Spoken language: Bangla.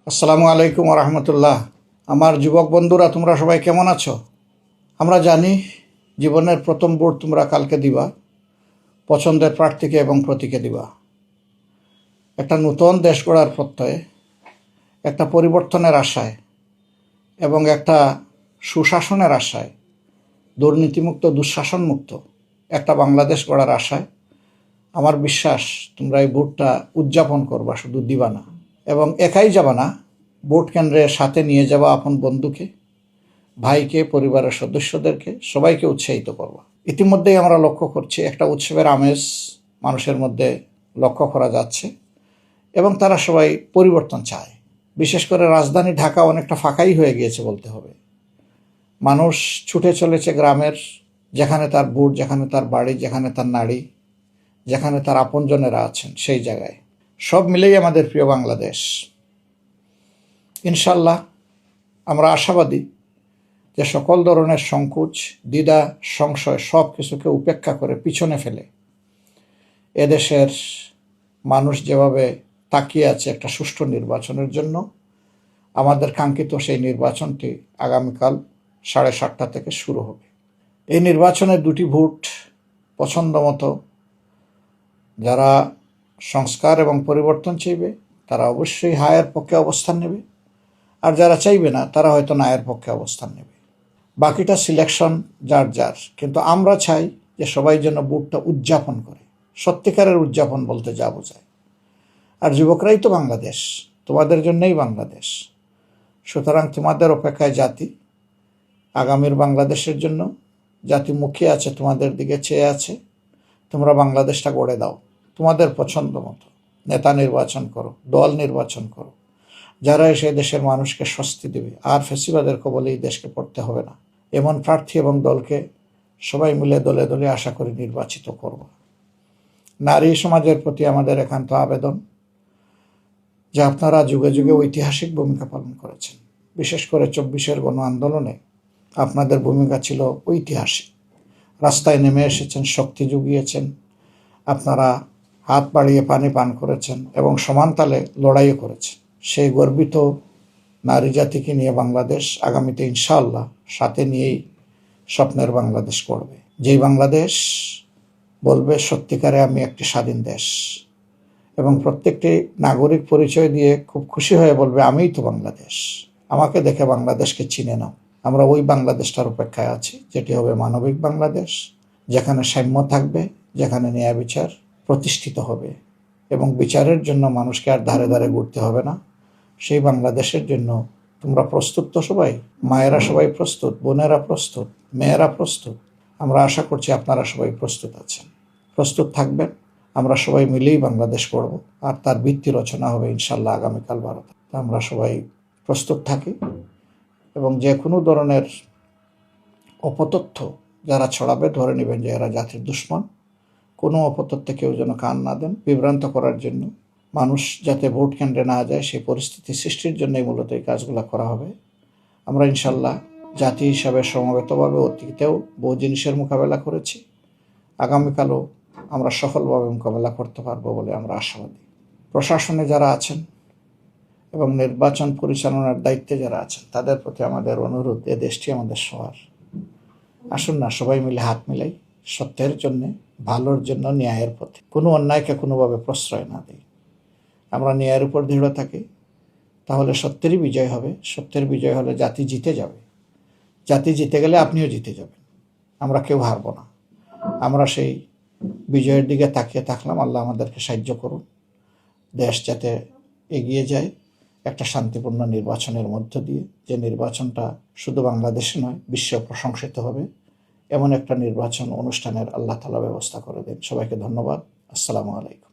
আসসালামু আলাইকুম রহমতুল্লাহ। আমার যুবক বন্ধুরা, তোমরা সবাই কেমন আছো? আমরা জানি জীবনের প্রথম ভোট তোমরা কালকে দিবা, পছন্দের প্রার্থীকে এবং প্রতীকে দিবা। একটা নতুন দেশ গড়ার প্রত্যয়ে, একটা পরিবর্তনের আশায় এবং একটা সুশাসনের আশায়, দুর্নীতিমুক্ত দুঃশাসনমুক্ত একটা বাংলাদেশ গড়ার আশায় আমার বিশ্বাস তোমরা এই ভোটটা উদযাপন করবা, শুধু দিবা না। এবং একাই যাবা না, ভোট কেন্দ্রের সাথে নিয়ে যাবা আপন বন্ধুকে, ভাইকে, পরিবারের সদস্যদেরকে, সবাইকে উৎসাহিত করবা। ইতিমধ্যেই আমরা লক্ষ্য করছি একটা উৎসবের আমেজ মানুষের মধ্যে লক্ষ্য করা যাচ্ছে এবং তারা সবাই পরিবর্তন চায়। বিশেষ করে রাজধানী ঢাকা অনেকটা ফাঁকাই হয়ে গিয়েছে বলতে হবে। মানুষ ছুটে চলেছে গ্রামের, যেখানে তার ভোট, যেখানে তার বাড়ি, যেখানে তার নাড়ি, যেখানে তার আপনজনেরা আছেন, সেই জায়গায়। সব মিলেই আমাদের প্রিয় বাংলাদেশ। ইনশাল্লাহ আমরা আশাবাদী যে সকল ধরনের সংকোচ, দ্বিধা, সংশয় সব কিছুকে উপেক্ষা করে পিছনে ফেলে এদেশের মানুষ যেভাবে তাকিয়ে আছে একটা সুষ্ঠু নির্বাচনের জন্য, আমাদের কাঙ্ক্ষিত সেই নির্বাচনটি আগামীকাল 7:30 থেকে শুরু হবে। এই নির্বাচনে দুটি ভোট পছন্দ মতো যারা সংস্কার এবং পরিবর্তন চাইবে তারা অবশ্যই হায়ের পক্ষে অবস্থান নেবে, আর যারা চাইবে না তারা হয়তো নায়ের পক্ষে অবস্থান নেবে। বাকিটা সিলেকশন যার যার, কিন্তু আমরা চাই যে সবাই যেন ভোটটা উদযাপন করে। সত্যিকারের উদযাপন বলতে যা বোঝায়। আর যুবকরাই তো বাংলাদেশ, তোমাদের জন্যই বাংলাদেশ। সুতরাং তোমাদের অপেক্ষায় জাতি, আগামীর বাংলাদেশের জন্য জাতি মুখিয়ে আছে, তোমাদের দিকে চেয়ে আছে। তোমরা বাংলাদেশটা গড়ে দাও তোমাদের পছন্দ মতো। নেতা নির্বাচন করো, দল নির্বাচন করো, যারা এসে দেশের মানুষকে স্বস্তি দেবে, আর ফেসিবাদের কবলে এই দেশকে পড়তে হবে না, এমন প্রার্থী এবং দলকে সবাই মিলে দলে দলে আশা করি নির্বাচিত করব। নারী সমাজের প্রতি আমাদের একান্ত আবেদন যে আপনারা যুগে যুগে ঐতিহাসিক ভূমিকা পালন করেছেন। বিশেষ করে 24-এর গণ আন্দোলনে আপনাদের ভূমিকা ছিল ঐতিহাসিক। রাস্তায় নেমে এসেছেন, শক্তি জুগিয়েছেন, আপনারা হাত বাড়িয়ে পানি পান করেছেন এবং সমান তালে লড়াইও করেছেন। সেই গর্বিত নারী জাতিকে নিয়ে বাংলাদেশ আগামীতে ইনশাআল্লাহ সাথে নিয়েই স্বপ্নের বাংলাদেশ করবে। যেই বাংলাদেশ বলবে সত্যিকারে আমি একটি স্বাধীন দেশ, এবং প্রত্যেকটি নাগরিক পরিচয় দিয়ে খুব খুশি হয়ে বলবে আমিই তো বাংলাদেশ, আমাকে দেখে বাংলাদেশকে চিনে নাও। আমরা ওই বাংলাদেশটার অপেক্ষায় আছি, যেটি হবে মানবিক বাংলাদেশ, যেখানে সাম্য থাকবে, যেখানে ন্যায় বিচার প্রতিষ্ঠিত হবে এবং বিচারের জন্য মানুষকে আর ধারে ধারে ঘুরতে হবে না। সেই বাংলাদেশের জন্য তোমরা প্রস্তুত তো সবাই? মায়েরা সবাই প্রস্তুত, বোনেরা প্রস্তুত, মেয়েরা প্রস্তুত? আমরা আশা করছি আপনারা সবাই প্রস্তুত আছেন, প্রস্তুত থাকবেন। আমরা সবাই মিলেই বাংলাদেশ করব, আর তার ভিত্তি রচনা হবে ইনশাল্লাহ আগামীকাল 12টা। আমরা সবাই প্রস্তুত থাকি এবং যে কোনো ধরনের অপতথ্য যারা ছড়াবে ধরে নেবেন যে এরা জাতির দুশ্মন। কোনো অপতথ্যে কেউ যেন কান না দেন। বিভ্রান্ত করার জন্য, মানুষ যাতে ভোট কেন্দ্রে না যায় সেই পরিস্থিতি সৃষ্টির জন্যই মূলত এই কাজগুলো করা হবে। আমরা ইনশাল্লাহ জাতি হিসাবে সমবেতভাবে অতীতেও বহু জিনিসের মোকাবেলা করেছি, আগামীকালও আমরা সফলভাবে মোকাবেলা করতে পারবো বলে আমরা আশাবাদী। প্রশাসনে যারা আছেন এবং নির্বাচন পরিচালনার দায়িত্বে যারা আছেন তাদের প্রতি আমাদের অনুরোধ, এ দেশটি আমাদের সবার। আসুন না সবাই মিলে হাত মিলাই সত্যের জন্য, ভালোর জন্য, ন্যায়ের পথে, কোনো অন্যায়কে কোনোভাবে প্রশ্রয় না দিই। আমরা ন্যায়ের উপর দৃঢ় থাকি, তাহলে সত্যেরই বিজয় হবে। সত্যের বিজয় হলে জাতি জিতে যাবে। জাতি জিতে গেলে আপনিও জিতে যাবেন। আমরা কেউ হারব না। আমরা সেই বিজয়ের দিকে তাকিয়ে থাকলাম। আল্লাহ আমাদেরকে সাহায্য করুন, দেশ যাতে এগিয়ে যায় একটা শান্তিপূর্ণ নির্বাচনের মধ্য দিয়ে, যে নির্বাচনটা শুধু বাংলাদেশে নয় বিশ্বে প্রশংসিত হবে, এমন একটা নির্বাচন অনুষ্ঠানের আল্লাহ তাআলা ব্যবস্থা করে দেন। সবাইকে ধন্যবাদ। আসসালামু আলাইকুম।